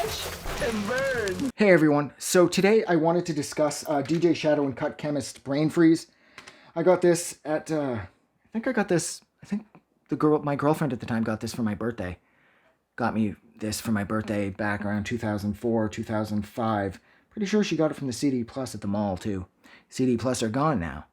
Watch and burn. Hey everyone, so today I wanted to discuss DJ Shadow and Cut Chemist Brainfreeze. I got this at, I think my girlfriend at the time got this for my birthday. Got me this for my birthday back around 2004, 2005. Pretty sure she got it from the CD Plus at the mall too. CD Plus are gone now.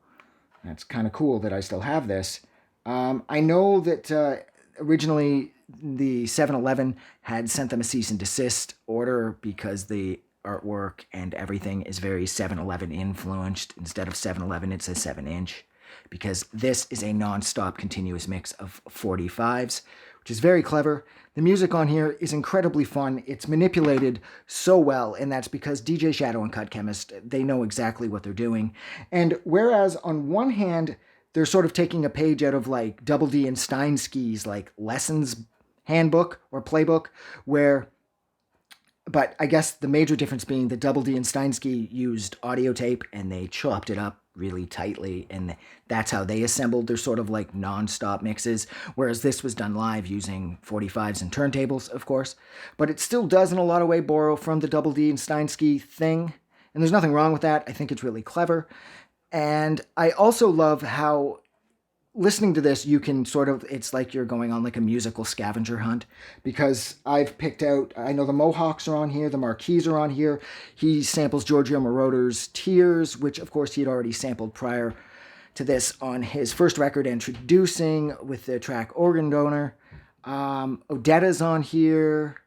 That's kind of cool that I still have this. I know that originally the 7-Eleven had sent them a cease and desist order because the artwork and everything is very 7-Eleven influenced. Instead of 7-Eleven, it's a 7-inch. Because this is a non-stop continuous mix of 45s, which is very clever. The music on here is incredibly fun. It's manipulated so well, and that's because DJ Shadow and Cut Chemist, they know exactly what they're doing. And whereas on one hand, they're sort of taking a page out of like Double Dee and Steinski's like lessons handbook or playbook, but I guess the major difference being that Double Dee and Steinski used audio tape and they chopped it up really tightly, and that's how they assembled their sort of like non-stop mixes, whereas this was done live using 45s and turntables, of course. But it still does in a lot of way borrow from the Double Dee and Steinski thing, and there's nothing wrong with that. I think it's really clever. And I also love how listening to this, you can sort of, it's like you're going on like a musical scavenger hunt, because I've picked out, I know the Mohawks are on here, the Marquis are on here. He samples Giorgio Moroder's Tears, which of course he had already sampled prior to this on his first record, Introducing, with the track Organ Donor. Odetta's on here.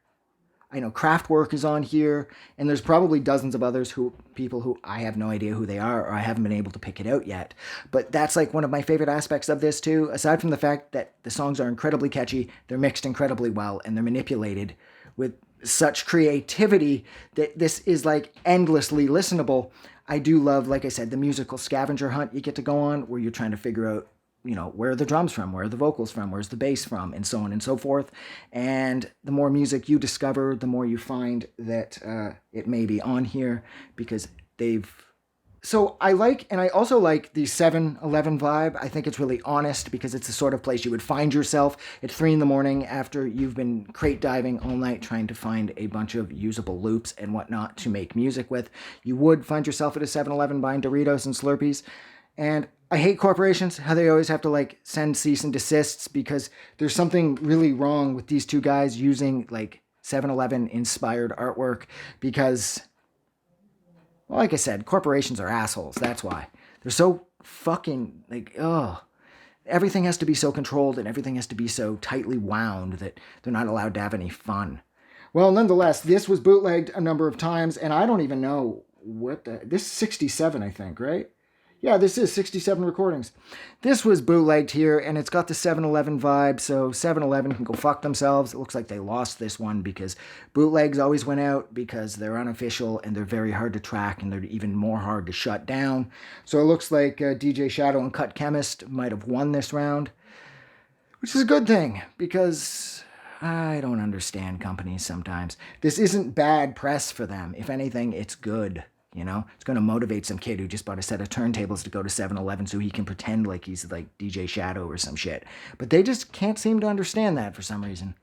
I know Kraftwerk is on here, and there's probably dozens of others people who I have no idea who they are, or I haven't been able to pick it out yet. But that's like one of my favorite aspects of this too, aside from the fact that the songs are incredibly catchy, they're mixed incredibly well, and they're manipulated with such creativity that this is like endlessly listenable. I do love, like I said, the musical scavenger hunt you get to go on, where you're trying to figure out, you know, where are the drums from, where are the vocals from, where's the bass from, and so on and so forth. And the more music you discover, the more you find that it may be on here, because so I also like the 7-Eleven vibe. I think it's really honest, because it's the sort of place you would find yourself at 3 a.m. after you've been crate diving all night trying to find a bunch of usable loops and whatnot to make music with. You would find yourself at a 7-Eleven buying Doritos and Slurpees. And I hate corporations, how they always have to like send cease and desists, because there's something really wrong with these two guys using like 7-Eleven inspired artwork, because, well, like I said, corporations are assholes. That's why. They're so fucking like, oh, everything has to be so controlled and everything has to be so tightly wound that they're not allowed to have any fun. Well, nonetheless, this was bootlegged a number of times, and I don't even know this is 67, I think, right? Yeah, this is 67 recordings. This was bootlegged here, and it's got the 7-Eleven vibe, so 7-Eleven can go fuck themselves. It looks like they lost this one, because bootlegs always went out because they're unofficial, and they're very hard to track, and they're even more hard to shut down. So it looks like DJ Shadow and Cut Chemist might have won this round, which is a good thing, because I don't understand companies sometimes. This isn't bad press for them. If anything, it's good. You know, it's going to motivate some kid who just bought a set of turntables to go to 7-Eleven so he can pretend like he's like DJ Shadow or some shit. But they just can't seem to understand that for some reason.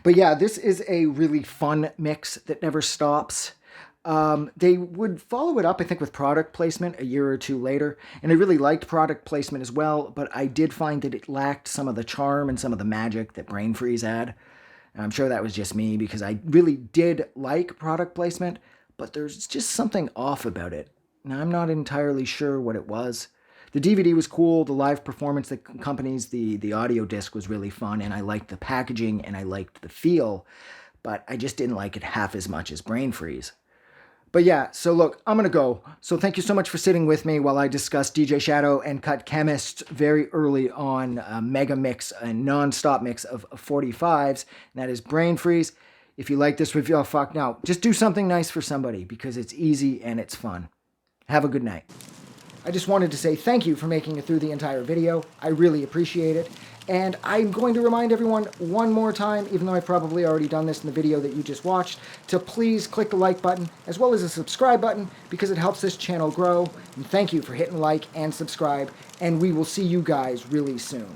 But yeah, this is a really fun mix that never stops. They would follow it up, I think, with product placement a year or two later. And I really liked product placement as well, but I did find that it lacked some of the charm and some of the magic that Brainfreeze had. And I'm sure that was just me, because I really did like product placement, but there's just something off about it. Now, I'm not entirely sure what it was. The DVD was cool. The live performance that accompanies the audio disc was really fun, and I liked the packaging, and I liked the feel, but I just didn't like it half as much as Brainfreeze. But yeah, so look, I'm going to go. So thank you so much for sitting with me while I discussed DJ Shadow and Cut Chemist very early on a mega mix, a non-stop mix of 45s, and that is Brainfreeze. If you like this review, now, just do something nice for somebody, because it's easy and it's fun. Have a good night. I just wanted to say thank you for making it through the entire video. I really appreciate it. And I'm going to remind everyone one more time, even though I've probably already done this in the video that you just watched, to please click the like button as well as the subscribe button, because it helps this channel grow. And thank you for hitting like and subscribe, and we will see you guys really soon.